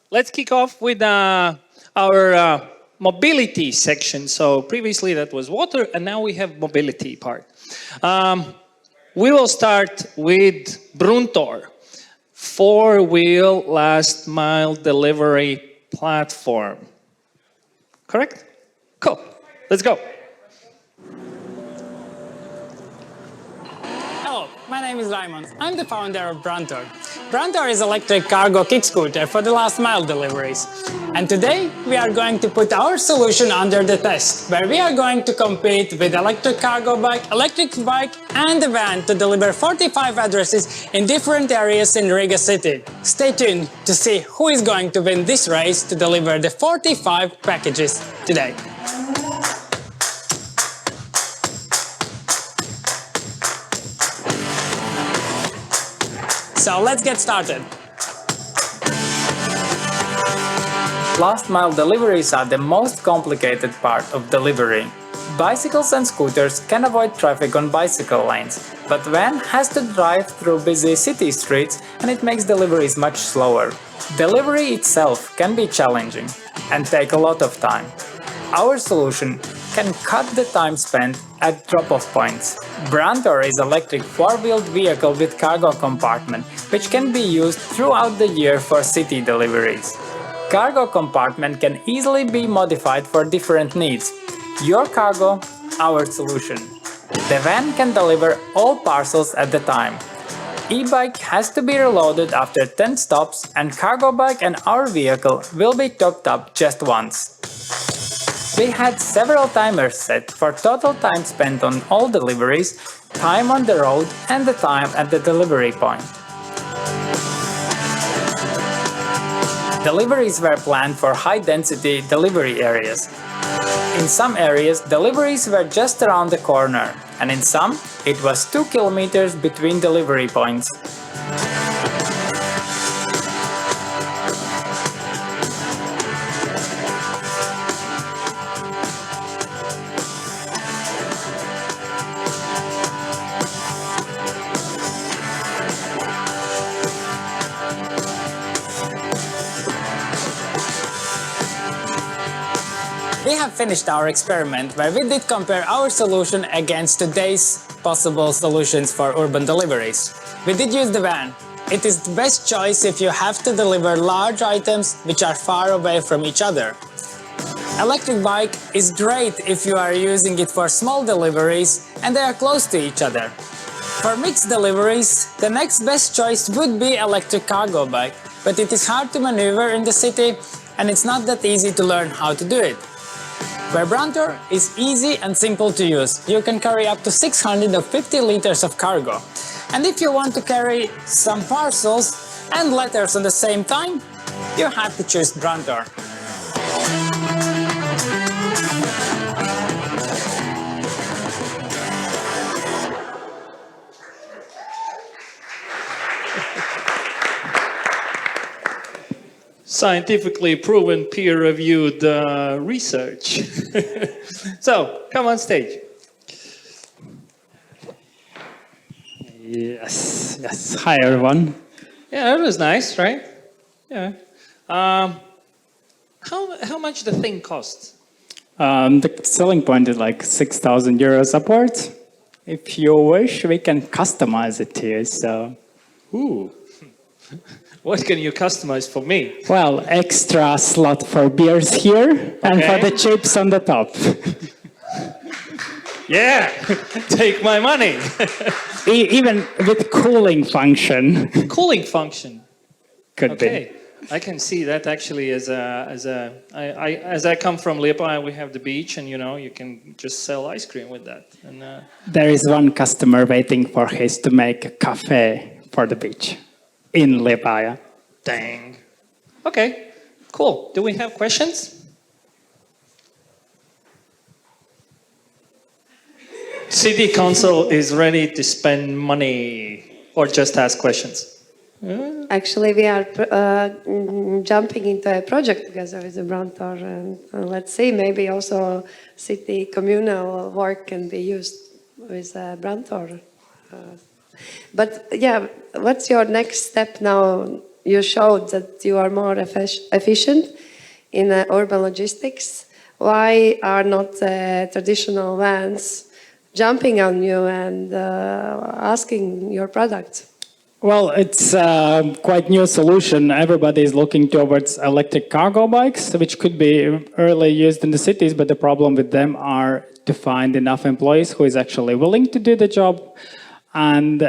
let's kick off with our mobility section. So previously that was water, and now we have mobility part. We will start with Bruntor, four-wheel last mile delivery platform. Correct? Cool. Let's go. Hello, my name is Raimond. I'm the founder of Bruntor. Bruntor is electric cargo kick scooter for the last mile deliveries. And today we are going to put our solution under the test, where we are going to compete with electric cargo bike, electric bike and a van to deliver 45 addresses in different areas in Riga city. Stay tuned to see who is going to win this race to deliver the 45 packages today. So let's get started. Last mile deliveries are the most complicated part of delivery. Bicycles and scooters can avoid traffic on bicycle lanes, but van has to drive through busy city streets and it makes deliveries much slower. Delivery itself can be challenging and take a lot of time. Our solution can cut the time spent at drop-off points. Bruntor is an electric four-wheeled vehicle with cargo compartment, which can be used throughout the year for city deliveries. Cargo compartment can easily be modified for different needs. Your cargo, our solution. The van can deliver all parcels at the time. E-bike has to be reloaded after 10 stops, and cargo bike and our vehicle will be topped up just once. We had several timers set for total time spent on all deliveries, time on the road and the time at the delivery point. Deliveries were planned for high-density delivery areas. In some areas, deliveries were just around the corner, and in some, it was 2 kilometers between delivery points. We have finished our experiment where we did compare our solution against today's possible solutions for urban deliveries. We did use the van. It is the best choice if you have to deliver large items which are far away from each other. Electric bike is great if you are using it for small deliveries and they are close to each other. For mixed deliveries, the next best choice would be electric cargo bike, but it is hard to maneuver in the city and it's not that easy to learn how to do it. Where Bruntor is easy and simple to use. You can carry up to 650 liters of cargo. And if you want to carry some parcels and letters at the same time, you have to choose Bruntor. Scientifically proven, peer-reviewed research. So, come on stage. Yes. Hi, everyone. Yeah, that was nice, right? Yeah. How much the thing costs? The selling point is like 6,000 euros upwards. If you wish, we can customize it to you. So, Ooh. What can you customize for me? well, extra slot for beers here and for the chips on the top. Yeah, take my money. Even with cooling function. Cooling function. Could Okay, be. I can see that actually as I come from Liepāja, we have the beach, and you can just sell ice cream with that. And There is one customer waiting for his to make a cafe for the beach in Liepāja. dang. Okay, cool. Do we have questions? City Council is ready to spend money or just ask questions. Actually, we are jumping into a project together with the Bruntor, and let's see, maybe also city communal work can be used with Bruntor. But yeah, what's your next step now? you showed that you are more efficient in urban logistics. Why are not traditional vans jumping on you and asking your product? Well, it's a quite new solution. Everybody is looking towards electric cargo bikes, which could be early used in the cities, but the problem with them are to find enough employees who is actually willing to do the job. And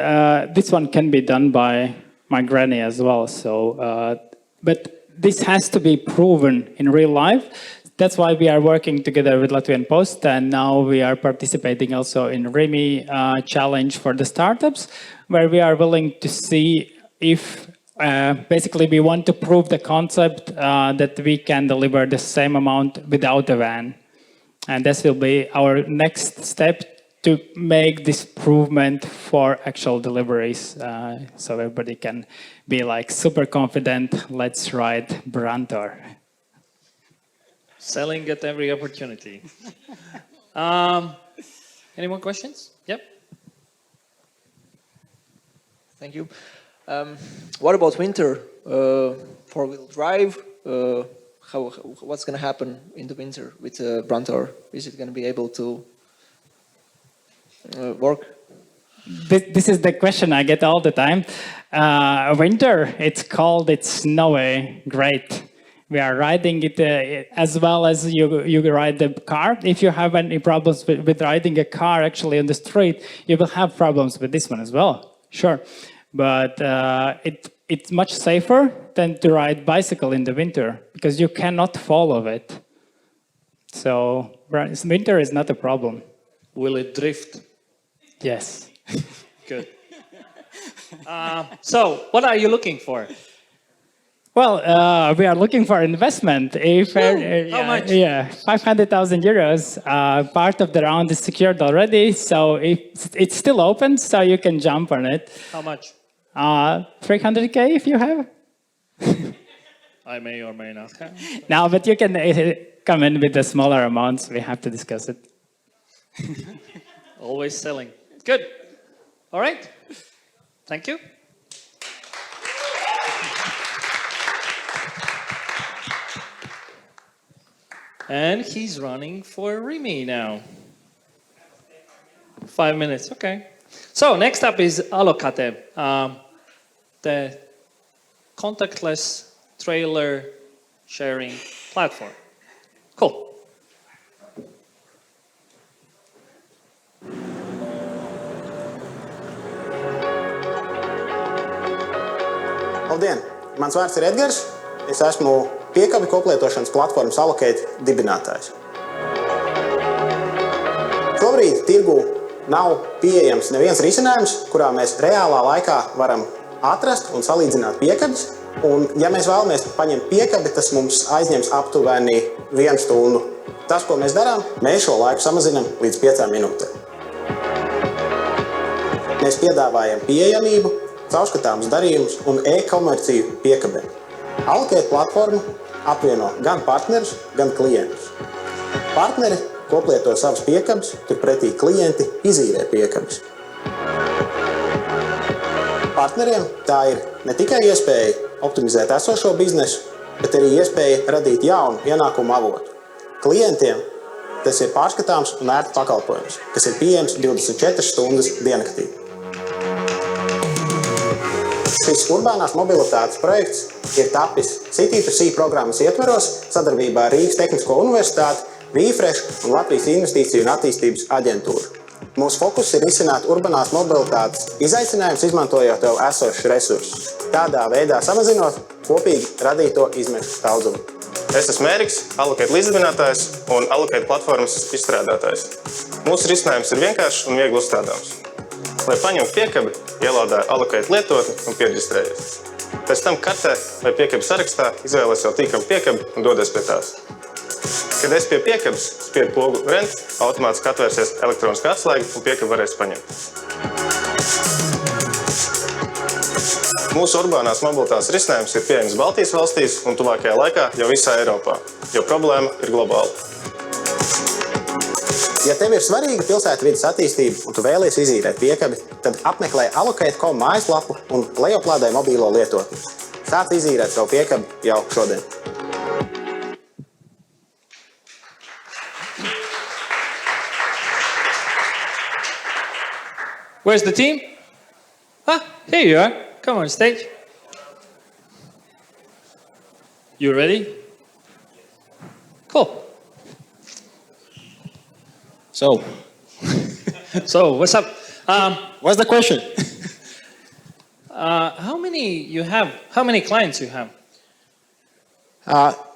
this one can be done by my granny as well. So, but this has to be proven in real life. That's why we are working together with Latvian Post, and now we are participating also in RIMI challenge for the startups, where we are willing to see if basically we want to prove the concept that we can deliver the same amount without a van. And this will be our next step to make this improvement for actual deliveries, so everybody can be like super confident, let's ride Brantor. Selling at every opportunity. Any more questions? Yep. Thank you. What about winter? Four-wheel drive? What's going to happen in the winter with Brantor? Is it going to be able to work? This is the question I get all the time. Winter, it's cold, it's snowy, great. We are riding it as well as you ride the car. If you have any problems with riding a car actually on the street, you will have problems with this one as well, sure. But it's much safer than to ride bicycle in the winter because you cannot follow it. So winter is not a problem. Will it drift? Yes. Good. So, what are you looking for? Well, we are looking for investment. How much? Yeah, 500,000 euros. Part of the round is secured already, so it's still open, so you can jump on it. How much? 300K if you have. I may or may not have. No, but you can come in with the smaller amounts. We have to discuss it. Always selling. Good. All right. Thank you. And he's running for RIMI now. 5 minutes, okay. So next up is Allocate, the contactless trailer sharing platform. Cool. Labdien! Mans vārds ir Edgars. Es esmu piekabi koplietošanas platformas Accelerator dibinātājs. Šobrīd tirgū nav pieejams neviens risinājums, kurā mēs reālā laikā varam atrast un salīdzināt piekabes. Un, ja mēs vēlamies paņemt piekabi, tas mums aizņems aptuveni 1 stundu. Tas, ko mēs darām, mēs šo laiku samazinām līdz 5 minūtēm. Mēs piedāvājam pieejamību, caurskatāmus darījumus un e-komerciju piekabēm. Accelerator platforma apvieno gan partnerus, gan klientus. Partneri koplieto savas piekabes, turpretī klienti izīrē piekabes. Partneriem tā ir ne tikai iespēja optimizēt esošo biznesu, bet arī iespēja radīt jaunu ienākumu avotu. Klientiem tas ir pārskatāms un ērts pakalpojums, kas ir pieejams 24 stundas diennaktī. Šis urbānās mobilitātes projekts ir tapis City2C programmas ietveros sadarbībā ar Rīgas Tehnisko universitāti, Vīfresh un Latvijas Investīciju un attīstības aģentūru. Mūsu fokus ir risināt urbanās mobilitātes izaicinājumus, izmantojot jau esošus resursus, tādā veidā samazinot kopīgi radīto izmešu daudzumu. Es esmu Ēriks, Accelerator līdzdibinātājs un Accelerator platformas izstrādātājs. Mūsu risinājums ir vienkāršs un viegli uzstādāms. Lai paņemtu piekabi, ielādē Accelerator lietotni un piereģistrējies. Pēc tam kartē vai piekabi sarakstā izvēlēs jau tīkamu piekabi un dodies pie tās. Kad es pie piekabes spiedu pogu rent, automātiski atvērsies elektroniskā atslēga un piekabi varēs paņemt. Mūsu urbānās mobilitātes risinājums ir pieejams Baltijas valstīs un tuvākajā laikā jau visā Eiropā, jo problēma ir globāla. Ja tev ir svarīga pilsētvides attīstība un tu vēlies izīrēt piekabi, tad apmeklē allocate.com mājaslapu un lejoplādē mobīlo lietotni. Sāc izīrēt savu piekabi jau šodien. Where's the team? Ah, here you are. Come on stage. You ready? Cool. So, So, what's up? what's the question? How many you have? How many clients you have?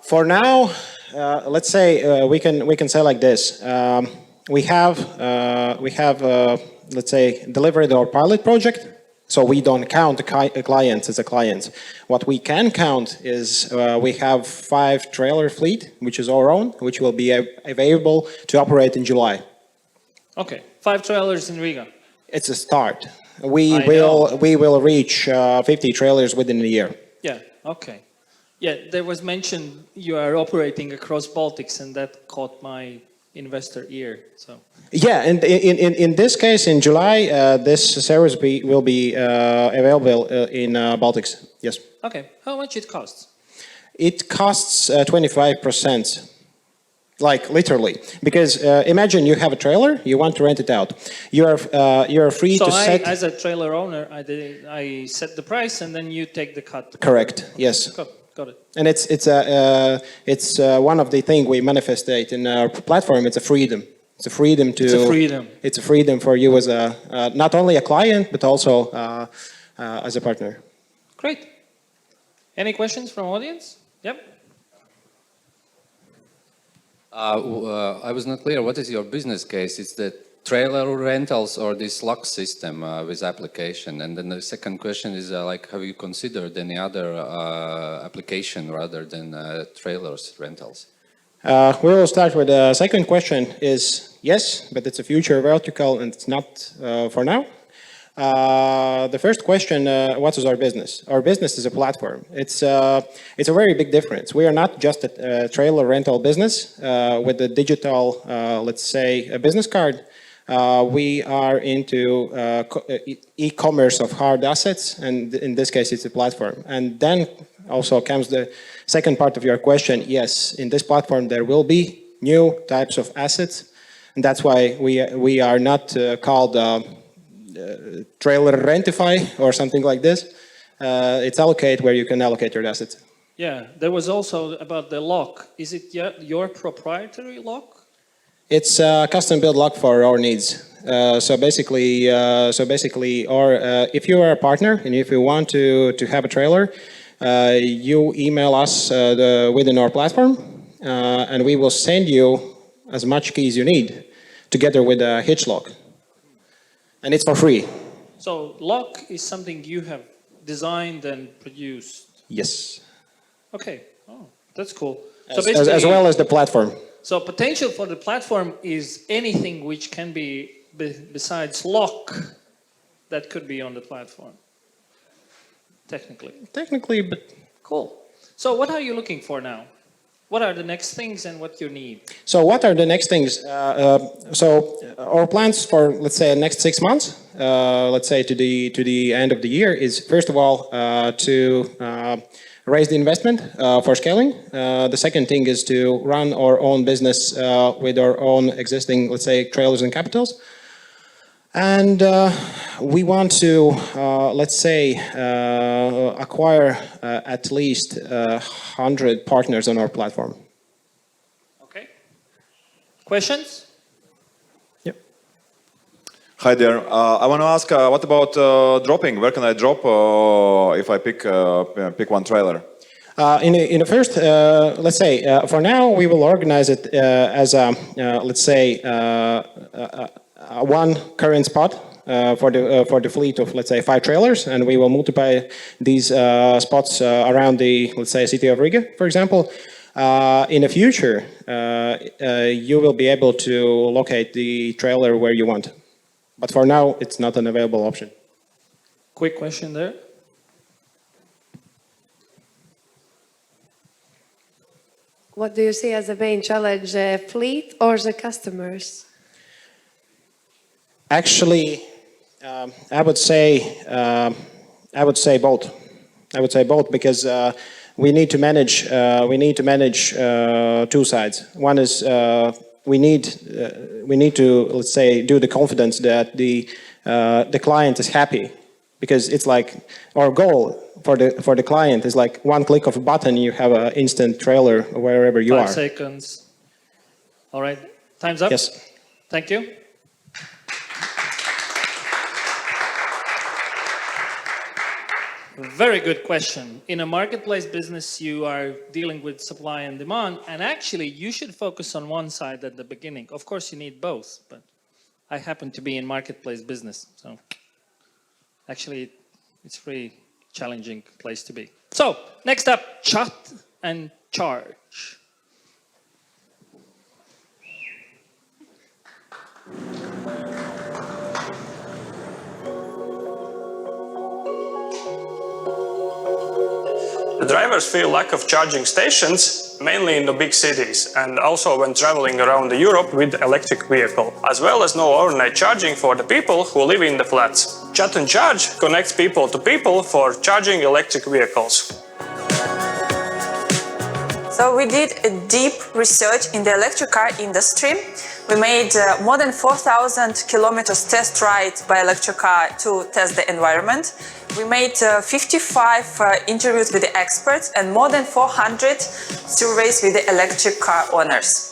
For now, let's say we can say like this. We have let's say delivered our pilot project, so we don't count the clients as a client. What we can count is we have 5 trailer fleet, which is our own, which will be available to operate in July. Okay, 5 trailers in Riga. It's a start. We I will reach 50 trailers within a year. Yeah, okay. Yeah, there was mentioned you are operating across Baltics, and that caught my investor ear. So. Yeah, and in this case, in July, this service will be available in Baltics. Yes. Okay, how much it costs? It costs 25%. Like literally, because imagine you have a trailer, you want to rent it out. You are free So to set. as a trailer owner, I set the price, and then you take the cut. Correct. Yes. Got it. And it's one of the things we manifestate in our platform. It's a freedom. It's a freedom to. It's a freedom. It's a freedom for you as a not only a client but also as a partner. Great. Any questions from audience? Yep. I was not clear. What is your business case? It's the trailer rentals or this lock system with application? And then the second question is like, have you considered any other application rather than trailers rentals? We will start with the second question. Is yes, but it's a future vertical and it's not for now. The first question, what is our business? Our business is a platform. It's a very big difference. We are not just a trailer rental business with a digital, let's say, a business card. We are into e-commerce of hard assets, and in this case, it's a platform. And then also comes the second part of your question. Yes, in this platform, there will be new types of assets, and that's why we are not called trailer rentify or something like this. It's allocate where you can allocate your assets. Yeah, there was also about the lock. Is it your proprietary lock? It's a custom built lock for our needs. So basically, or if you are a partner and if you want to have a trailer, you email us within our platform, and we will send you as much keys you need, together with a hitch lock. And it's for free. So lock is something you have designed and produced. Yes. Okay. Oh, that's cool. As well as the platform. So potential for the platform is anything which can be besides lock that could be on the platform. Technically, but cool. So what are you looking for now? What are the next things and what you need? So what are the next things? So our plans for, let's say, next 6 months, let's say to the end of the year, is first of all to raise the investment for scaling. The second thing is to run our own business with our own existing, let's say, trailers and capitals. And we want to, let's say, acquire at least 100 partners on our platform. Okay. Questions? Yep. Hi there. I want to ask, what about dropping? Where can I drop if I pick one trailer? In the first, let's say, for now, we will organize it as a, let's say, one current spot for the fleet of, let's say, 5 trailers, and we will multiply these spots around the, let's say, city of Riga, for example. In the future, you will be able to locate the trailer where you want, but for now, it's not an available option. Quick question there. What do you see as the main challenge, fleet or the customers? Actually, I would say both. I would say both, because we need to manage two sides. One is we need to, let's say, do the confidence that the client is happy, because it's like our goal for the client is like one click of a button, you have an instant trailer wherever you are. 5 seconds. All right, time's up. Yes. Thank you. Very good question. In a marketplace business, you are dealing with supply and demand, and actually you should focus on one side at the beginning. Of course, you need both, but I happen to be in marketplace business, so actually it's a pretty challenging place to be. So, next up, chat and charge. The drivers feel lack of charging stations, mainly in the big cities, and also when traveling around Europe with electric vehicle, as well as no overnight charging for the people who live in the flats. Chat and Charge connects people to people for charging electric vehicles. So we did a deep research in the electric car industry. We made more than 4,000 kilometers test rides by electric car to test the environment. We made 55 interviews with the experts and more than 400 surveys with the electric car owners.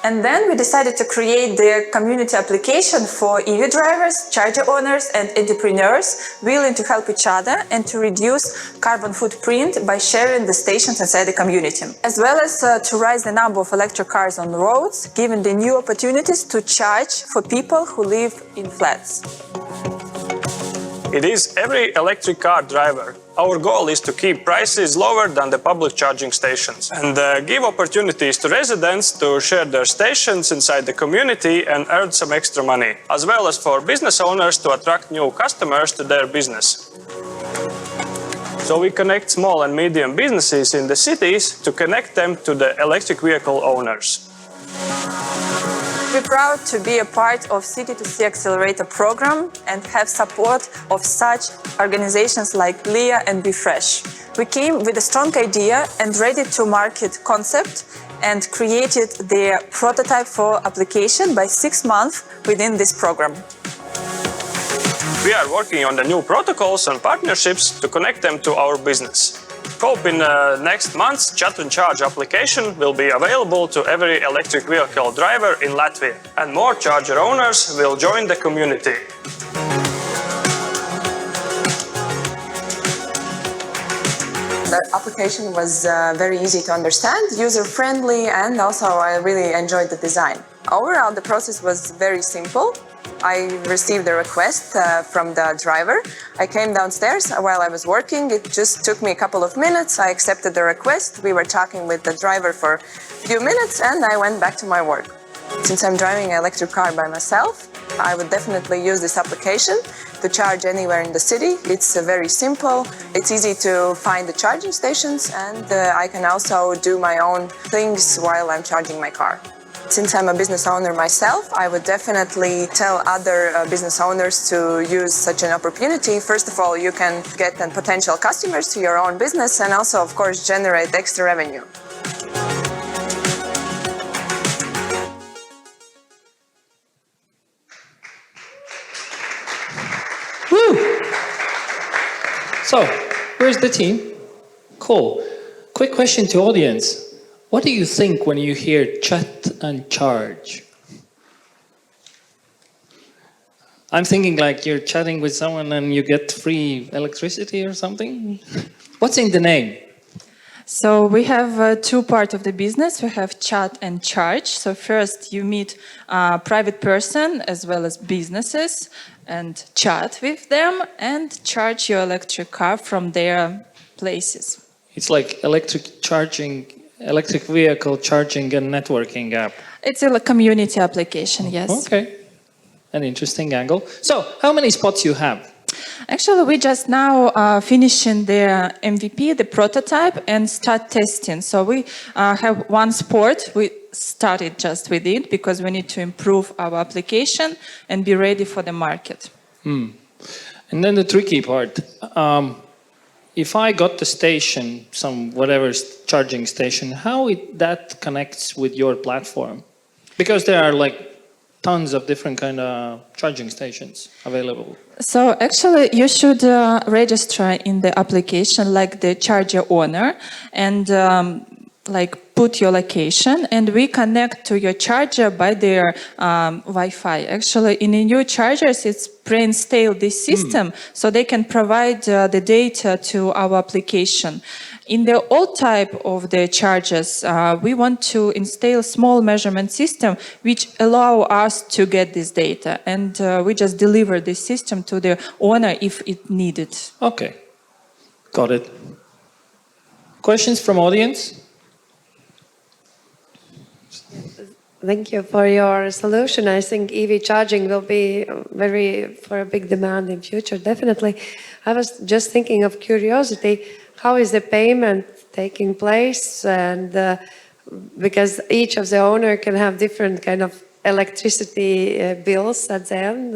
And then we decided to create the community application for EV drivers, charger owners and entrepreneurs willing to help each other and to reduce carbon footprint by sharing the stations inside the community. As well as to raise the number of electric cars on roads, giving the new opportunities to charge for people who live in flats. It is every electric car driver. Our goal is to keep prices lower than the public charging stations and give opportunities to residents to share their stations inside the community and earn some extra money, as well as for business owners to attract new customers to their business. So we connect small and medium businesses in the cities to connect them to the electric vehicle owners. We're proud to be a part of City-to-Sea Accelerator program and have support of such organizations like LIA and BeFresh. We came with a strong idea and ready-to-market concept and created the prototype for application by 6 months within this program. We are working on the new protocols and partnerships to connect them to our business. Hope in next month's Chat and Charge application will be available to every electric vehicle driver in Latvia, and more charger owners will join the community. The application was very easy to understand, user-friendly, and also I really enjoyed the design. Overall, the process was very simple. I received a request from the driver. I came downstairs while I was working. It just took me a couple of minutes. I accepted the request. We were talking with the driver for a few minutes and I went back to my work. Since I'm driving an electric car by myself, I would definitely use this application to charge anywhere in the city. It's very simple. It's easy to find the charging stations and I can also do my own things while I'm charging my car. Since I'm a business owner myself, I would definitely tell other business owners to use such an opportunity. First of all, you can get potential customers to your own business and also, of course, generate extra revenue. Woo! So, where's the team? Cool. Quick question to audience. What do you think when you hear chat and charge? I'm thinking like you're chatting with someone and you get free electricity or something. What's in the name? So we have two parts of the business. We have chat and charge. So first you meet a private person as well as businesses and chat with them and charge your electric car from their places. It's like electric vehicle charging and networking app. It's a community application, yes. Okay. An interesting angle. So, how many spots you have? Actually, we just now finishing the MVP, the prototype, and start testing. So we have one spot. We started just with it because we need to improve our application and be ready for the market. And then the tricky part. if I got the station, some whatever charging station, how that connects with your platform? Because there are like tons of different kind of charging stations available. So actually, you should register in the application like the charger owner and like put your location, and we connect to your charger by their Wi-Fi. Actually, in the new chargers, it's pre-installed this system, so they can provide the data to our application. In the old type of the chargers, we want to install small measurement system which allow us to get this data, and we just deliver this system to the owner if it needed. Okay, got it. Questions from audience? Thank you for your solution. I think EV charging will be for a big demand in future, definitely. I was just thinking of curiosity, how is the payment taking place? And because each of the owner can have different kind of electricity bills at the end,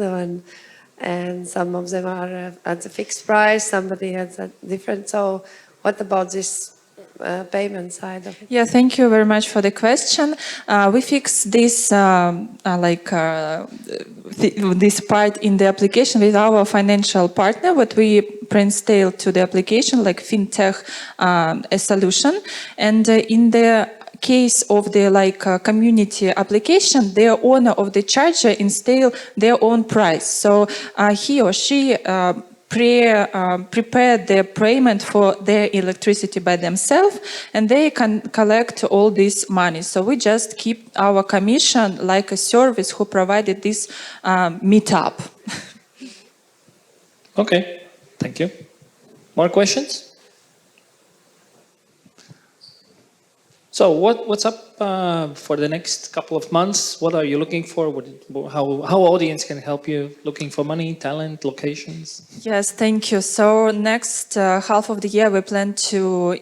and some of them are at a fixed price, somebody has a different. So what about this payment side of it? Yeah, thank you very much for the question. We fix this this part in the application with our financial partner, what we pre-install to the application, like fintech a solution. And in the case of the community application, the owner of the charger install their own price. So he or she prepare their payment for their electricity by themselves, and they can collect all this money. So we just keep our commission like a service who provided this meetup. Okay, thank you. More questions? So what's up for the next couple of months? What are you looking for? How audience can help you? Looking for money, talent, locations? Yes, thank you. So next half of the year, we plan to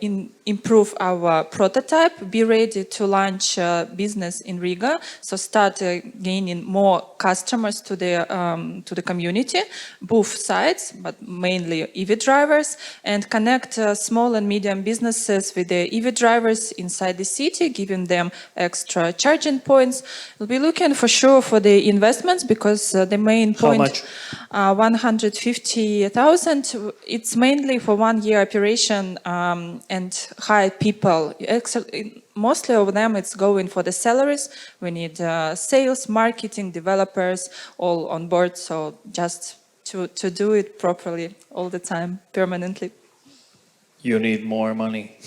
improve our prototype, be ready to launch business in Riga. So start gaining more customers to the community, both sides, but mainly EV drivers, and connect small and medium businesses with the EV drivers inside the city, giving them extra charging points. We'll be looking for sure for the investments, because the main point, How much? 150,000. It's mainly for 1 year operation and hire people. Mostly of them, it's going for the salaries. We need sales, marketing, developers, all on board. So just to do it properly all the time, permanently. You need more money.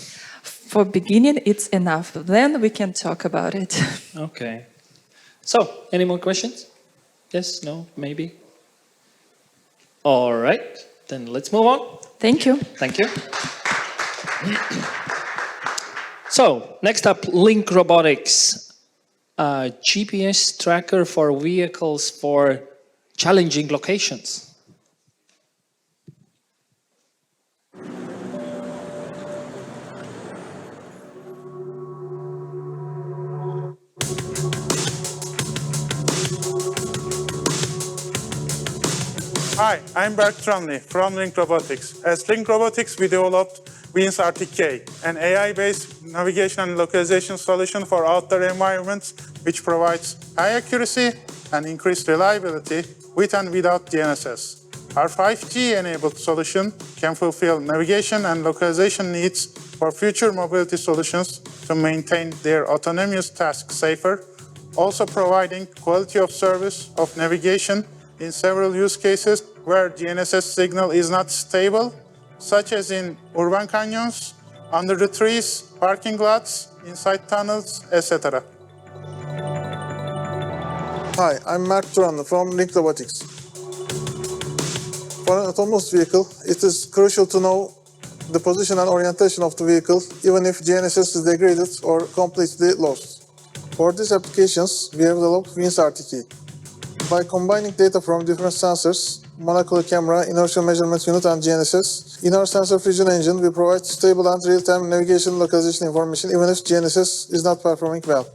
For beginning, it's enough. Then we can talk about it. Okay. So, any more questions? Yes, no, maybe? All right, then let's move on. Thank you. Thank you. So, next up, Link Robotics, a GPS tracker for vehicles for challenging locations. Hi, I'm Berk Tranli from Link Robotics. As Link Robotics, we developed Wins RTK, an AI-based navigation and localization solution for outdoor environments, which provides high accuracy and increased reliability with and without GNSS. Our 5G-enabled solution can fulfill navigation and localization needs for future mobility solutions to maintain their autonomous tasks safer, also providing quality of service of navigation in several use cases where GNSS signal is not stable, such as in urban canyons, under the trees, parking lots, inside tunnels, etc. Hi, I'm Mark Turan from Link Robotics. For an autonomous vehicle, it is crucial to know the position and orientation of the vehicle, even if GNSS is degraded or completely lost. For these applications, we have developed Wins RTK. By combining data from different sensors, monocular camera, inertial measurement unit, and GNSS, in our sensor fusion engine, we provide stable and real-time navigation localization information, even if GNSS is not performing well.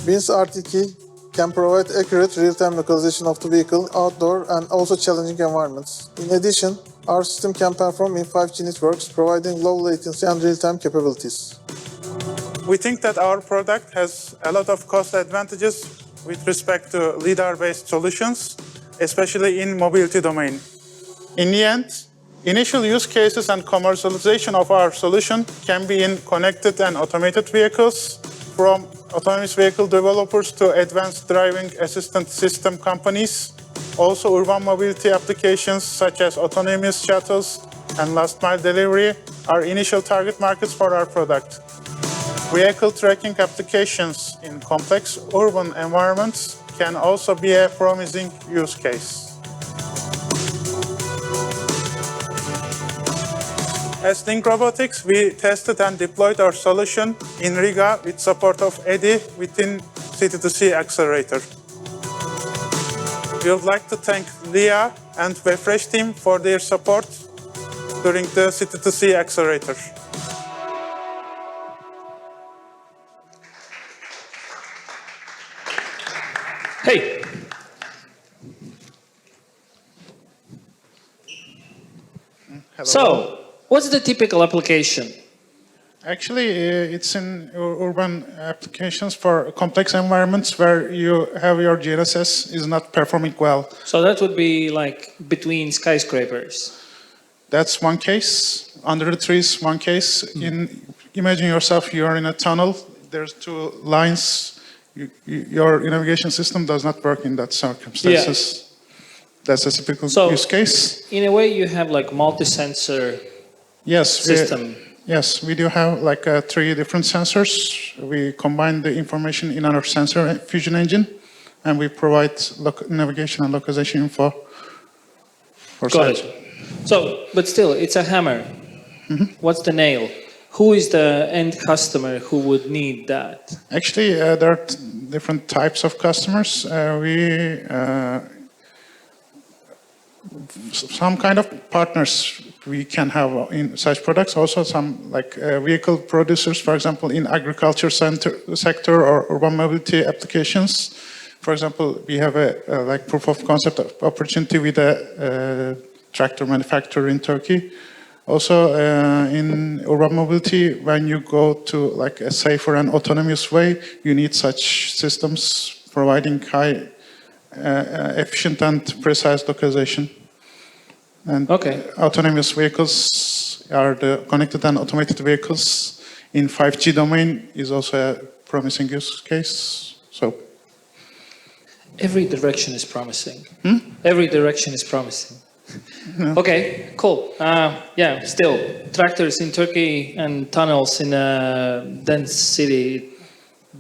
Wins RTK can provide accurate real-time localization of the vehicle, outdoor and also challenging environments. In addition, Our system can perform in 5G networks, providing low latency and real-time capabilities. We think that our product has a lot of cost advantages with respect to LiDAR-based solutions, especially in mobility domain. In the end, initial use cases and commercialization of our solution can be in connected and automated vehicles, from autonomous vehicle developers to advanced driving assistant system companies. Also, urban mobility applications such as autonomous shuttles and last mile delivery are initial target markets for our product. Vehicle tracking applications in complex urban environments can also be a promising use case. As Link Robotics, we tested and deployed our solution in Riga with support of EDI within C2C Accelerator. We would like to thank Leah and Webfresh team for their support during the C2C Accelerator. Hey. So, what's the typical application? Actually, it's in urban applications for complex environments where you have your GNSS is not performing well. So that would be like between skyscrapers. That's one case. Under the trees, one case. Imagine yourself, you're in a tunnel. There's two lines. Your navigation system does not work in that circumstances. Yeah. That's a typical use case. In a way, you have like multi-sensor system. Yes, we do have like 3 different sensors. We combine the information in our sensor fusion engine, and we provide navigation and localization info for Got it. So, but still, it's a hammer. What's the nail? Who is the end customer who would need that? Actually, there are different types of customers. Some kind of partners we can have in such products. Also, some like vehicle producers, for example, in agriculture sector or urban mobility applications. For example, we have a like proof of concept opportunity with a tractor manufacturer in Turkey. Also, in urban mobility, when you go to like a safer and autonomous way, you need such systems providing high efficient and precise localization. And autonomous vehicles are the connected and automated vehicles in 5G domain is also a promising use case. So every direction is promising. Every direction is promising. Yeah. Okay, cool. Yeah, still tractors in Turkey and tunnels in a dense city,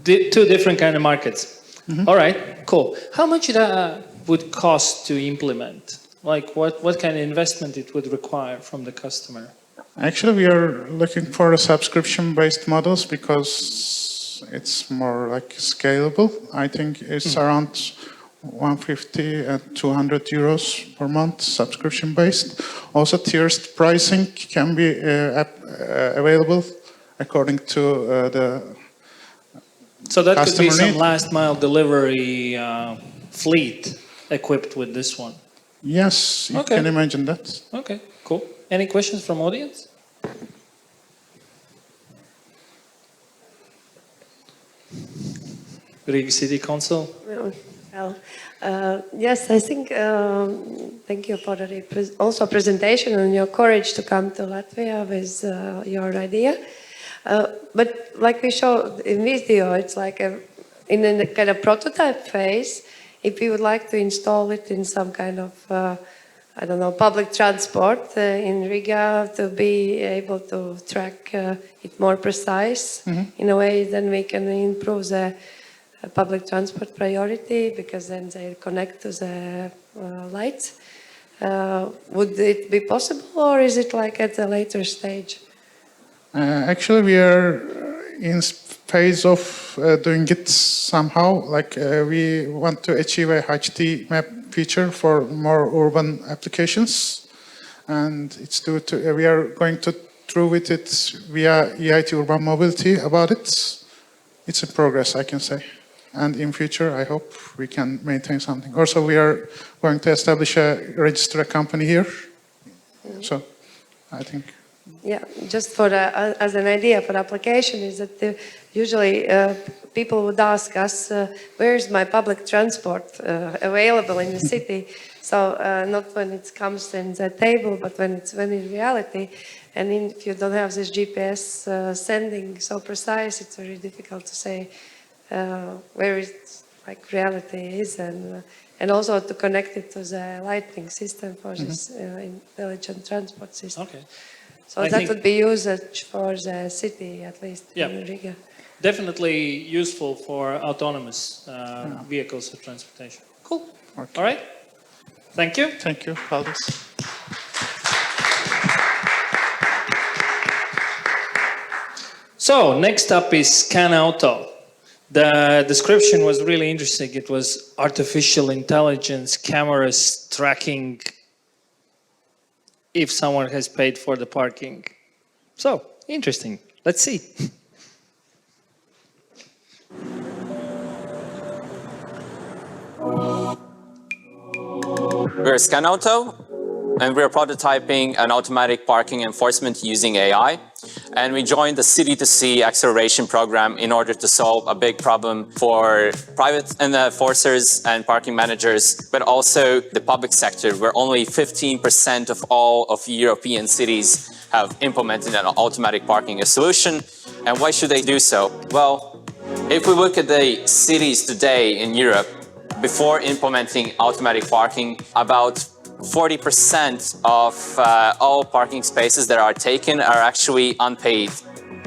2 different kind of markets. All right, cool. How much that would cost to implement? Like what kind of investment it would require from the customer? Actually, we are looking for a subscription-based models because it's more like scalable. I think it's around 150 and 200 euros per month subscription-based. Also, tiered pricing can be available according to the So that could be customer some need. last mile delivery fleet equipped with this one. Yes, you can imagine that. Okay, cool. Any questions from audience? Riga City Council? Well, yes, I think, thank you for the also presentation and your courage to come to Latvia with your idea. But like we showed in video, it's like in a kind of prototype phase. If you would like to install it in some kind of, I don't know, public transport in Riga to be able to track it more precise in a way, then we can improve the public transport priority because then they connect to the lights. Would it be possible or is it like at a later stage? Actually, we are in phase of doing it somehow. Like we want to achieve a HD map feature for more urban applications, and it's we are going to through with it via EIT Urban Mobility about it. It's a progress, I can say. And in future, I hope we can maintain something. Also, we are going to establish register a company here So, I think. Yeah, just for as an idea for application is that usually people would ask us, where is my public transport available in the city? So not when it comes in the table, but when in reality. And if you don't have this GPS sending so precise, it's very difficult to say where it like reality is, and also to connect it to the lighting system for this intelligent transport system. Okay. So that would be usage for the city, at least in Riga. Definitely useful for autonomous vehicles for transportation. Cool. Okay. All right. Thank you. Thank you, Valdis. So next up is Scan Auto. The description was really interesting. It was artificial intelligence, cameras tracking if someone has paid for the parking. So, interesting. Let's see. We're Scan Auto, and we're prototyping an automatic parking enforcement using AI. And we joined the City-to-Sea acceleration program in order to solve a big problem for private enforcers and parking managers, but also the public sector, where only 15% of all of European cities have implemented an automatic parking solution. And why should they do so? Well, if we look at the cities today in Europe, before implementing automatic parking, about 40% of all parking spaces that are taken are actually unpaid.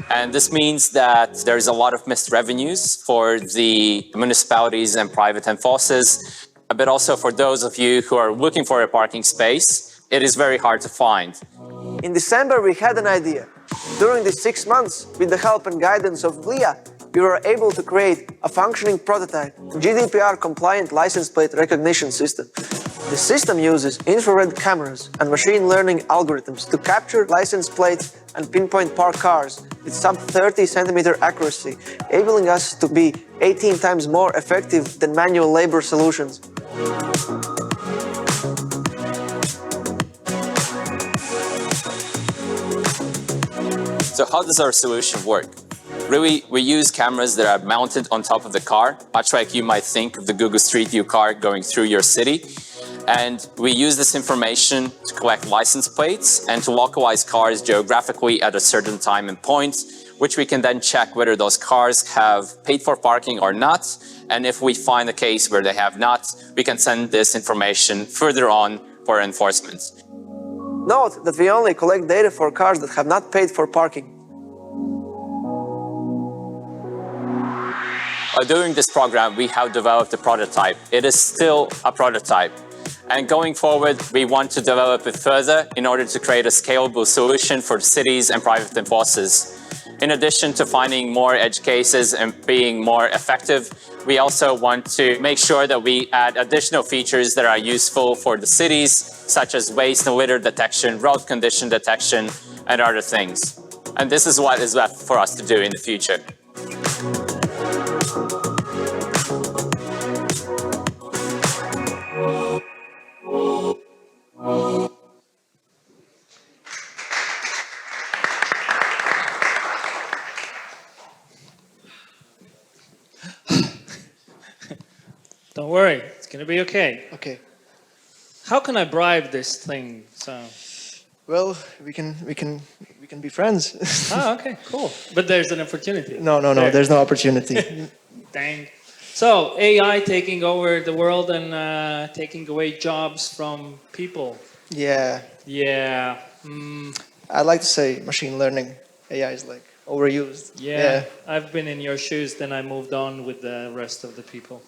And this means that there's a lot of missed revenues for the municipalities and private enforcers, but also for those of you who are looking for a parking space, it is very hard to find. In December, we had an idea. During these 6 months, with the help and guidance of GLIA, we were able to create a functioning prototype GDPR-compliant license plate recognition system. The system uses infrared cameras and machine learning algorithms to capture license plates and pinpoint parked cars with sub 30 centimeter accuracy, enabling us to be 18 times more effective than manual labor solutions. So how does our solution work? Really, we use cameras that are mounted on top of the car, much like you might think of the Google Street View car going through your city. And we use this information to collect license plates and to localize cars geographically at a certain time and point, which we can then check whether those cars have paid for parking or not. And if we find a case where they have not, we can send this information further on for enforcement. Note that we only collect data for cars that have not paid for parking. During this program, we have developed a prototype. It is still a prototype. And going forward, we want to develop it further in order to create a scalable solution for cities and private enforcers. In addition to finding more edge cases and being more effective, we also want to make sure that we add additional features that are useful for the cities, such as waste and litter detection, road condition detection, and other things. And this is what is left for us to do in the future. Don't worry, it's gonna be okay. Okay. How can I bribe this thing? So. Well, we can be friends. Ah, okay, cool. But there's an opportunity. No, there's no opportunity. Dang. So AI taking over the world and taking away jobs from people. Yeah. Yeah. I'd like to say machine learning. AI is like overused. Yeah. I've been in your shoes, then I moved on with the rest of the people.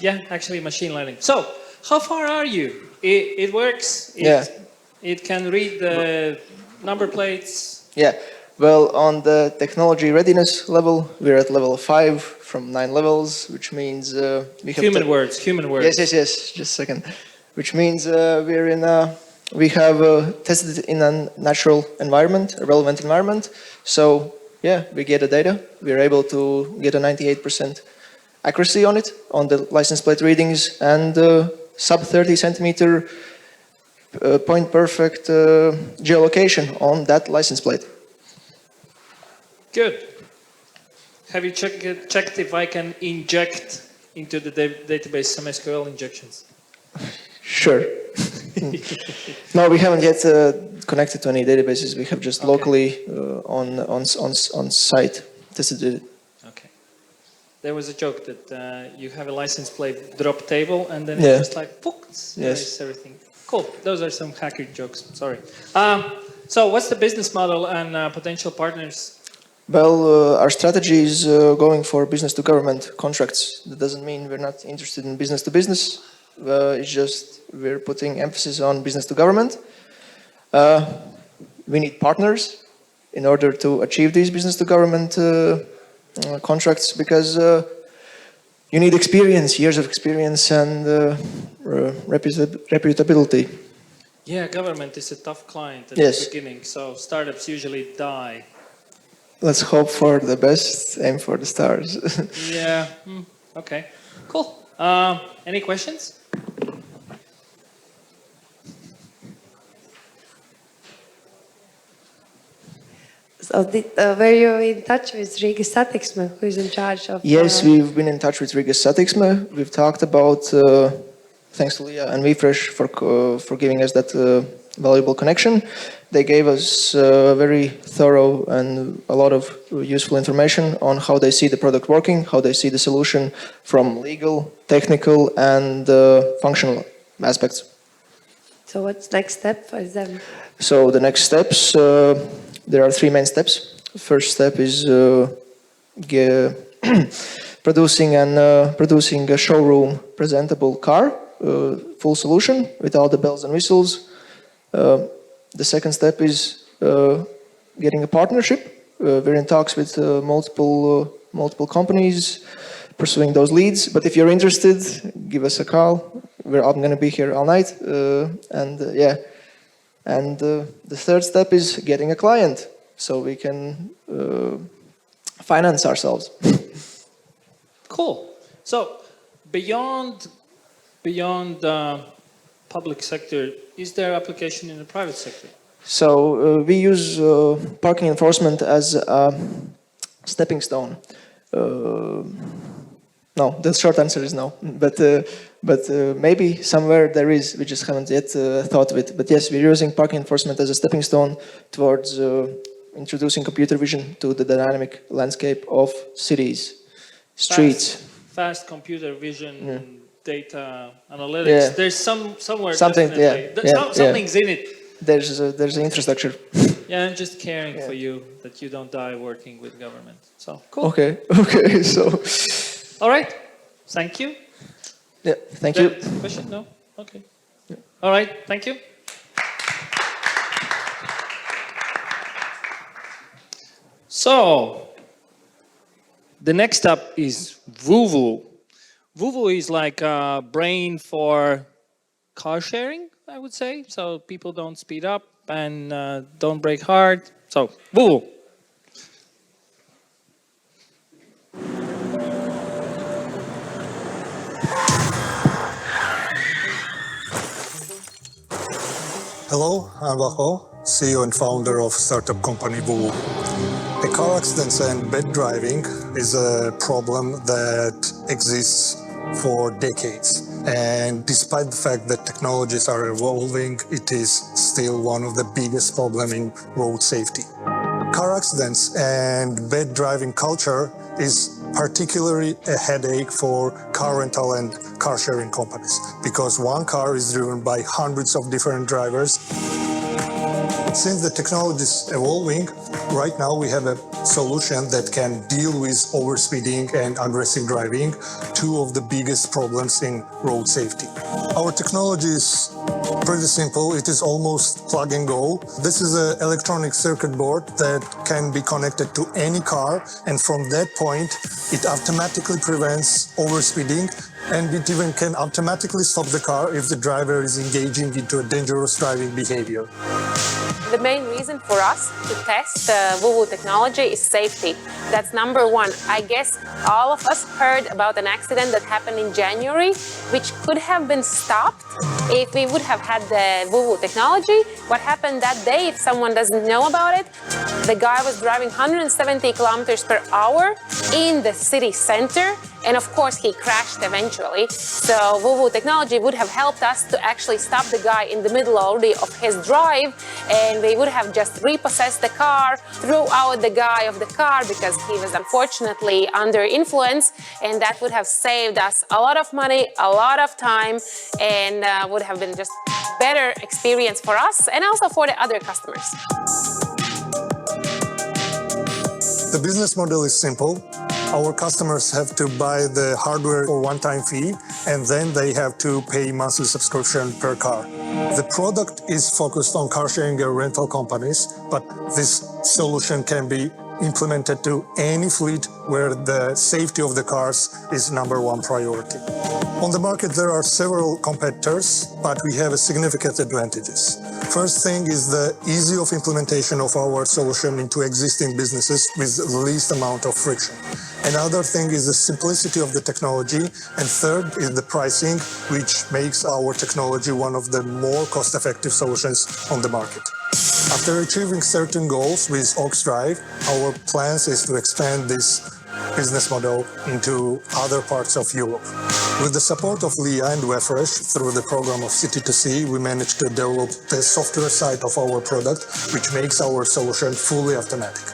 Yeah, actually machine learning. So, how far are you? It works? It can read the number plates? Yeah. Well, on the technology readiness level, we're at level 5 from 9 levels, which means we have human words. Yes. Just a second. Which means we have tested it in a natural environment, a relevant environment. So yeah, we get the data. We're able to get a 98% accuracy on it, on the license plate readings, and sub 30 centimeter point-perfect geolocation on that license plate. Good. Have you checked if I can inject into the database some SQL injections? Sure. No, we haven't yet connected to any databases. We have just locally on site tested it. Okay. There was a joke that you have a license plate drop table and then Yeah. it's just like, pooks, Yes. everything. Cool. Those are some hacker jokes. Sorry. So what's the business model and potential partners? Well, our strategy is going for business-to-government contracts. That doesn't mean we're not interested in business-to-business. It's just we're putting emphasis on business-to-government. We need partners in order to achieve these business-to-government contracts because you need experience, years of experience and reputability. Yeah, government is a tough client at Yes. the beginning, so startups usually die. Let's hope for the best, aim for the stars. Yeah. Okay. Cool. Any questions? So were you in touch with Riga Satiksme, who is in charge of... Yes, we've been in touch with Riga Satiksme. We've talked about, thanks to Leah and WeFresh for giving us that valuable connection. They gave us very thorough and a lot of useful information on how they see the product working, how they see the solution from legal, technical, and functional aspects. So what's next step for them? So the next steps, there are three main steps. First step is producing a showroom presentable car, full solution with all the bells and whistles. The second step is getting a partnership. We're in talks with multiple companies, pursuing those leads. But if you're interested, give us a call. I'm going to be here all night. And the third step is getting a client so we can finance ourselves. Cool. So beyond public sector, is there application in the private sector? So we use parking enforcement as a stepping stone. No, the short answer is no. But maybe somewhere there is. We just haven't yet thought of it. But yes, we're using parking enforcement as a stepping stone towards introducing computer vision to the dynamic landscape of cities, streets. Fast computer vision, data analytics. Yeah. There's somewhere Something, definitely. Something's in it. There's an infrastructure. Yeah, I'm just caring for you that you don't die working with government. So cool. Okay. So. All right. Thank you. Yeah. Thank you. Question? No. Okay. Yeah. All right. Thank you. So the next up is Vuvu. Vuvu is like a brain for car sharing, I would say. So people don't speed up and don't brake hard. So Vuvu. Hello, I'm Vaho, CEO and founder of startup company Vuvu. The car accidents and bad driving is a problem that exists for decades. And despite the fact that technologies are evolving, it is still one of the biggest problems in road safety. Car accidents and bad driving culture is particularly a headache for car rental and car sharing companies because one car is driven by hundreds of different drivers. Since the technology is evolving, right now we have a solution that can deal with overspeeding and aggressive driving, two of the biggest problems in road safety. Our technology is pretty simple. It is almost plug and go. This is an electronic circuit board that can be connected to any car, and from that point, it automatically prevents overspeeding, and it even can automatically stop the car if the driver is engaging into a dangerous driving behavior. The main reason for us to test Vuvu technology is safety. That's number one. I guess all of us heard about an accident that happened in January, which could have been stopped if we would have have had the Vuvu technology. What happened that day, if someone doesn't know about it, the guy was driving 170 kilometers per hour in the city center, and of course he crashed eventually. So Vuvu technology would have helped us to actually stop the guy in the middle already of his drive, and we would have just repossessed the car, threw out the guy of the car because he was unfortunately under influence, and that would have saved us a lot of money, a lot of time, and would have been just better experience for us and also for the other customers. The business model is simple. Our customers have to buy the hardware for one-time fee, and then they have to pay monthly subscription per car. The product is focused on car sharing and rental companies, but this solution can be implemented to any fleet where the safety of the cars is #1 priority. On the market, there are several competitors, but we have significant advantages. First thing is the ease of implementation of our solution into existing businesses with the least amount of friction. Another thing is the simplicity of the technology. And third is the pricing, which makes our technology one of the more cost-effective solutions on the market. After achieving certain goals with Oxdrive, our plans is to expand this business model into other parts of Europe. With the support of Leah and Wefresh through the program of City2C, we managed to develop the software side of our product, which makes our solution fully automatic.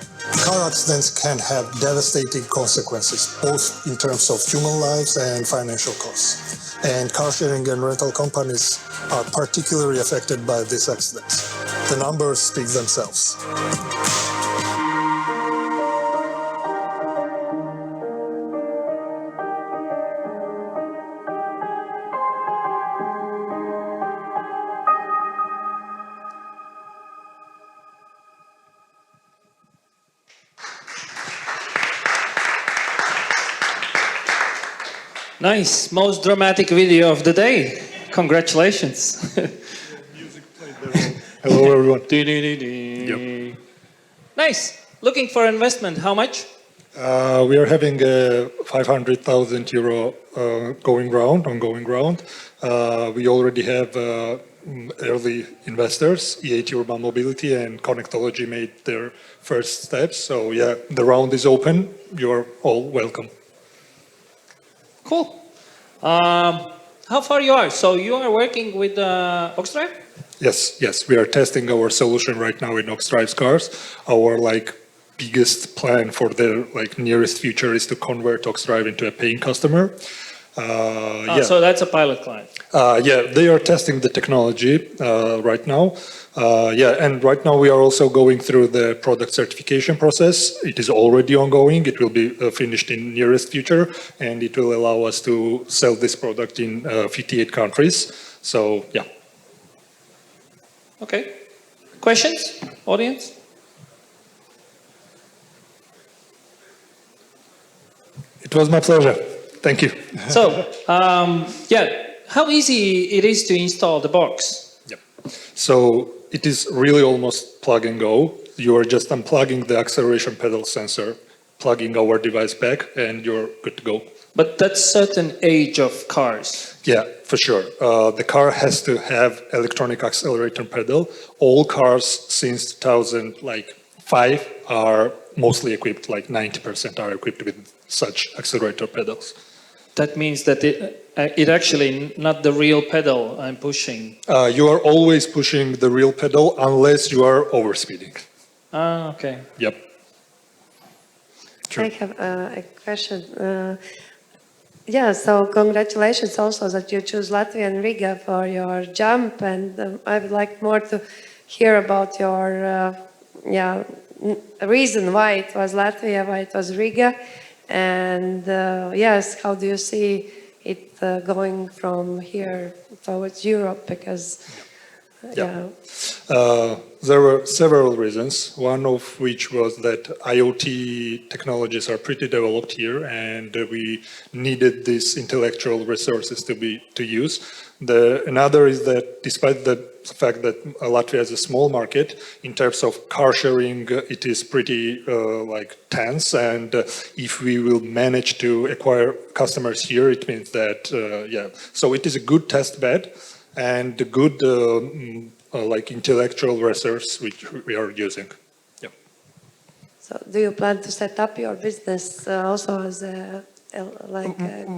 Car accidents can have devastating consequences, both in terms of human lives and financial costs. And car sharing and rental companies are particularly affected by these accidents. The numbers speak themselves. Nice, most dramatic video of the day. Congratulations. Hello, everyone. Yep. Nice. Looking for investment. How much? We are having a 500,000 euro ongoing round. We already have early investors. E8 Urban Mobility and Connectology made their first steps. So yeah, the round is open. You're all welcome. Cool. How far you are? So you are working with Oxdrive? Yes, we are testing our solution right now in Oxdrive's cars. Our biggest plan for the nearest future is to convert Oxdrive into a paying customer. So that's a pilot client. Yeah, they are testing the technology right now. And right now we are also going through the product certification process. It is already ongoing. It will be finished in nearest future, and it will allow us to sell this product in 58 countries. So yeah. Okay. Questions, audience? It was my pleasure. Thank you. So, how easy it is to install the box? Yep. So it is really almost plug and go. You are just unplugging the acceleration pedal sensor, plugging our device back, and you're good to go. But that's certain age of cars. Yeah, for sure. The car has to have electronic accelerator pedal. All cars since 2005 are mostly equipped, 90% are equipped with such accelerator pedals. That means that it actually not the real pedal I'm pushing. You are always pushing the real pedal unless you are overspeeding. Okay. Yep. True. I have a question. So congratulations also that you choose Latvia and Riga for your jump, and I would like more to hear about your reason why it was Latvia, why it was Riga, and how do you see it going from here towards Europe? Because there were several reasons, one of which was that IoT technologies are pretty developed here, and we needed these intellectual resources to use. Another is that despite the fact that Latvia is a small market, in terms of car sharing, it is pretty tense, and if we will manage to acquire customers here, it means that, so it is a good test bed. and the good like intellectual resource which we are using. Yeah. So do you plan to set up your business also as a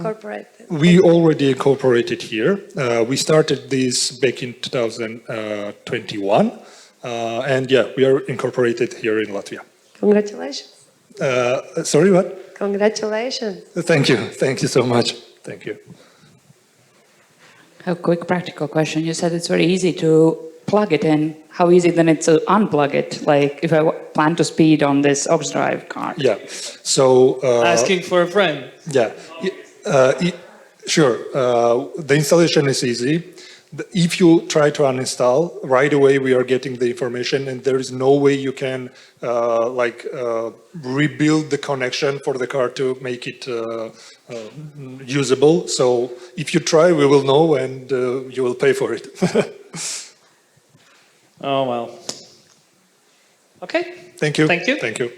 corporate? We already incorporated here. We started this back in 2021, and yeah, we are incorporated here in Latvia. Congratulations. Sorry, what? Congratulations. Thank you so much. Thank you. A quick practical question. You said it's very easy to plug it in. How easy then it's to unplug it? Like if I plan to speed on this aux drive car. Yeah. So asking for a friend. Yeah. Sure. The installation is easy. If you try to uninstall, right away we are getting the information, and there is no way you can rebuild the connection for the car to make it usable. So if you try, we will know, and you will pay for it. Oh, well. Okay. Thank you. Thank you. Thank you.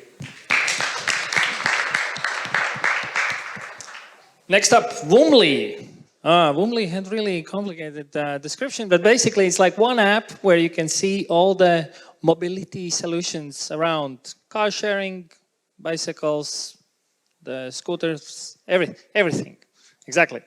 Next up, Woomly. Woomly had really complicated description, but basically it's like one app where you can see all the mobility solutions around car sharing, bicycles, the scooters, everything. Exactly.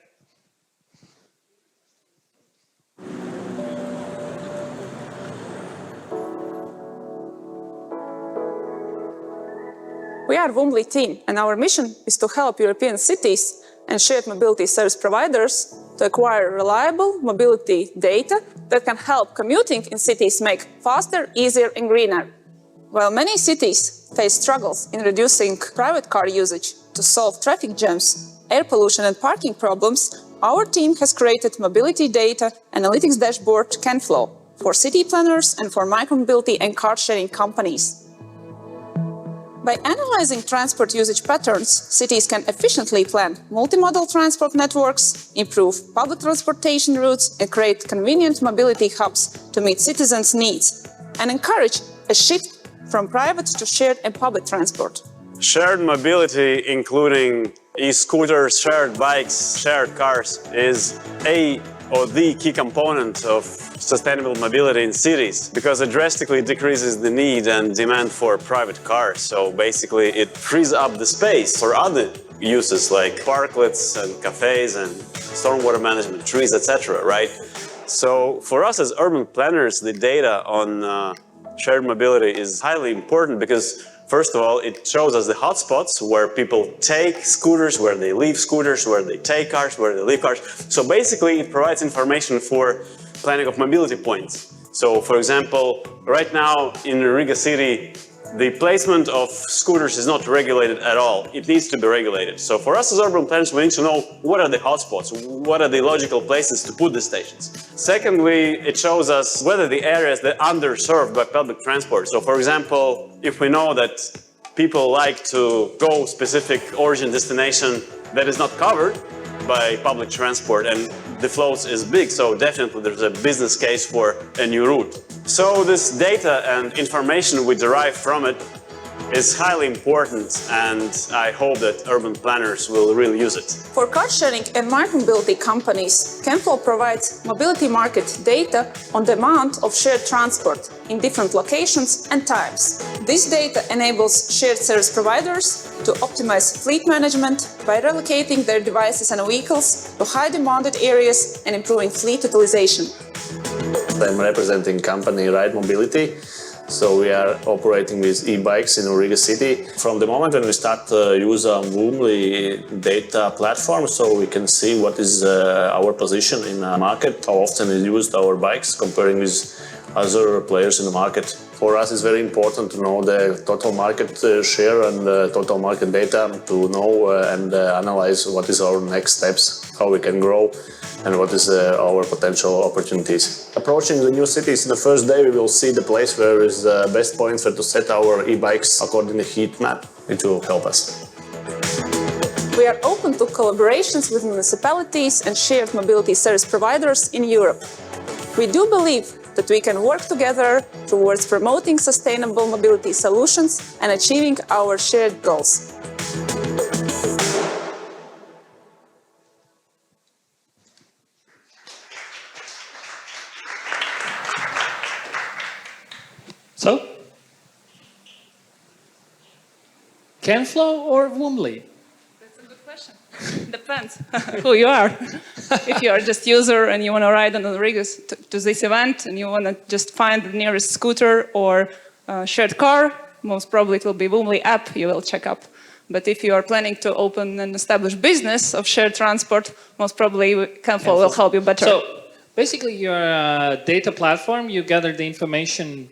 We are Woomly team, and our mission is to help European cities and shared mobility service providers to acquire reliable mobility data that can help commuting in cities make faster, easier and greener. While many cities face struggles in reducing private car usage to solve traffic jams, air pollution and parking problems, our team has created mobility data analytics dashboard CanFlow for city planners and for micromobility and car-sharing companies. By analyzing transport usage patterns, cities can efficiently plan multimodal transport networks, improve public transportation routes, and create convenient mobility hubs to meet citizens' needs, and encourage a shift from private to shared and public transport. Shared mobility, including e-scooters, shared bikes, shared cars, is the key component of sustainable mobility in cities, because it drastically decreases the need and demand for private cars. So basically it frees up the space for other uses like parklets and cafes and stormwater management, trees, etc. Right? So for us as urban planners, the data on shared mobility is highly important because first of all, it shows us the hotspots where people take scooters, where they leave scooters, where they take cars, where they leave cars. So basically, it provides information for planning of mobility points. So for example, right now in Riga city, the placement of scooters is not regulated at all. It needs to be regulated. So for us as urban planners, we need to know what are the hotspots, what are the logical places to put the stations. Secondly, it shows us whether the areas that are underserved by public transport. So for example, if we know that people like to go specific origin destination that is not covered by public transport and the flows is big, so definitely there's a business case for a new route. So this data and information we derive from it is highly important, and I hope that urban planners will really use it. For car sharing and micromobility companies, CanFlow provides mobility market data on demand of shared transport in different locations and types. This data enables shared service providers to optimize fleet management by relocating their devices and vehicles to high demanded areas and improving fleet utilization. I'm representing company Ride Mobility. So we are operating with e-bikes in Riga city. From the moment when we start to use a Woomly data platform, so we can see what is our position in the market, how often we used our bikes comparing with other players in the market. For us, it's very important to know the total market share and the total market data to know and analyze what is our next steps, how we can grow, and what is our potential opportunities. Approaching the new cities, in the first day we will see the place where is the best points where to set our e-bikes according to the heat map. It will help us. We are open to collaborations with municipalities and shared mobility service providers in Europe. We do believe that we can work together towards promoting sustainable mobility solutions and achieving our shared goals. CanFlow or Woomly? Depends who you are. If you are just user and you want to ride on the Rigas to this event and you want to just find the nearest scooter or shared car, most probably it will be Woomly app you will check up. But if you are planning to open an established business of shared transport, most probably CanFlow will help you better. So basically you're a data platform, you gather the information,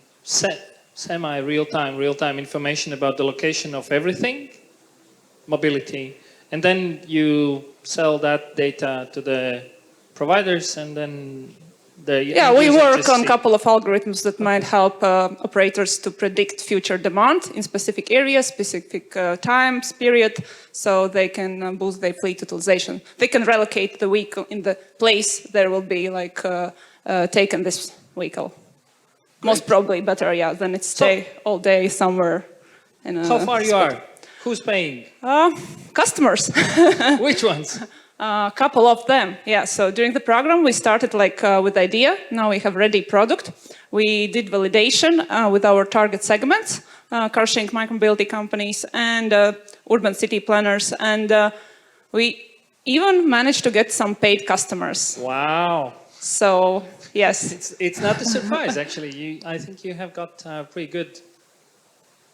real-time information about the location of everything, mobility, and then you sell that data to the providers, and then we work on a couple of algorithms that might help operators to predict future demand in specific areas, specific times, period, so they can boost their fleet utilization. They can relocate the vehicle in the place there will be taken this vehicle. Most probably better, than it stay all day somewhere. How far you are? Who's paying? Customers. Which ones? A couple of them, So during the program, we started with idea. Now we have ready product. We did validation with our target segments, car sharing micromobility companies and urban city planners. And we even managed to get some paid customers. Wow. So, yes. It's not a surprise, actually. I think you have got pretty good.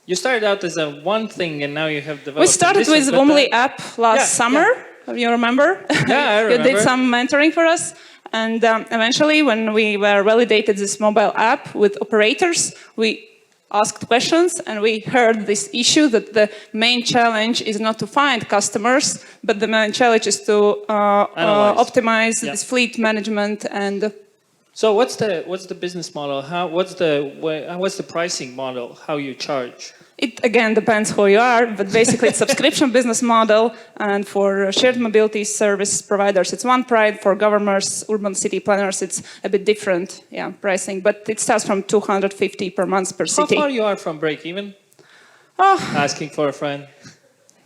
You started out as a one thing, and now you have developed. We started with Woomly app last summer. You remember? Yeah, I remember. You did some mentoring for us. And eventually, when we were validated this mobile app with operators, we asked questions and we heard this issue that the main challenge is not to find customers, but the main challenge is to optimize this fleet management and. So what's the business model? What's the pricing model? How you charge? It again depends who you are, but basically it's subscription business model, and for shared mobility service providers it's one price. For governments, urban city planners, it's a bit different, pricing. But it starts from 250 per month per city. How far you are from break even? Asking for a friend.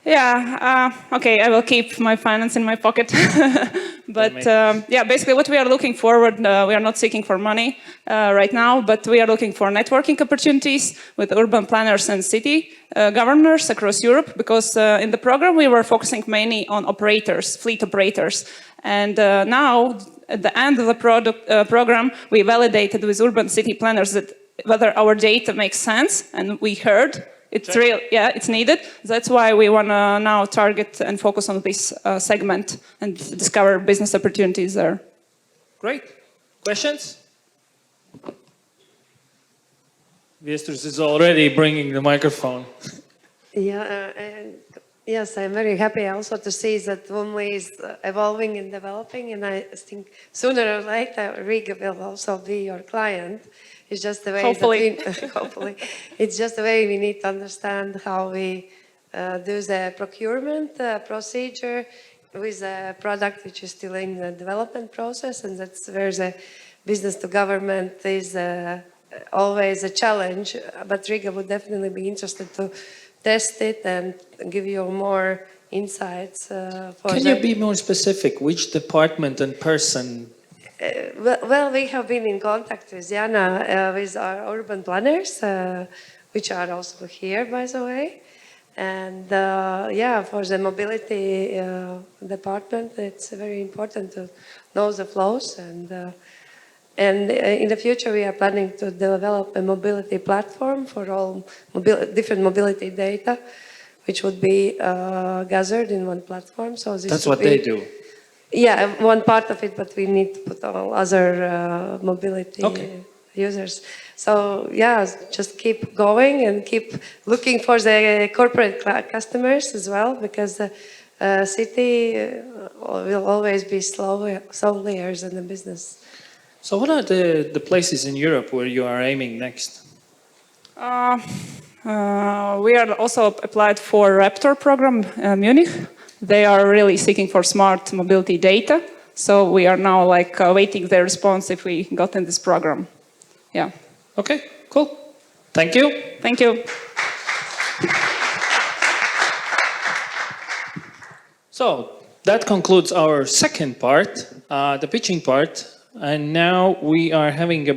Okay, I will keep my finance in my pocket. But basically what we are looking forward, we are not seeking for money right now, but we are looking for networking opportunities with urban planners and city governors across Europe, because in the program we were focusing mainly on operators, fleet operators. And now, at the end of the program, we validated with urban city planners that whether our data makes sense, and we heard it's real, it's needed. That's why we want to now target and focus on this segment and discover business opportunities there. Great. Questions? Viesturs is already bringing the microphone. Yes, I'm very happy also to see that Woomly is evolving and developing, and I think sooner or later Riga will also be your client. It's just the way hopefully. It's just the way we need to understand how we do the procurement procedure with a product which is still in the development process, and that's where the business to government is always a challenge. But Riga would definitely be interested to test it and give you more insights. Can you be more specific? Which department and person? Well, we have been in contact with Jana, with our urban planners, which are also here, by the way. And for the mobility department, it's very important to know the flows. And in the future, we are planning to develop a mobility platform for all different mobility data, which would be gathered in one platform. So that's what they do. Yeah, one part of it, but we need to put all other mobility users. So just keep going and keep looking for the corporate customers as well, because the city will always be slower than the business. So what are the places in Europe where you are aiming next? We are also applied for Raptor program, Munich. They are really seeking for smart mobility data. So we are now waiting their response if we got in this program. Yeah. Okay, cool. Thank you. Thank you. So that concludes our second part, the pitching part. And now we are having a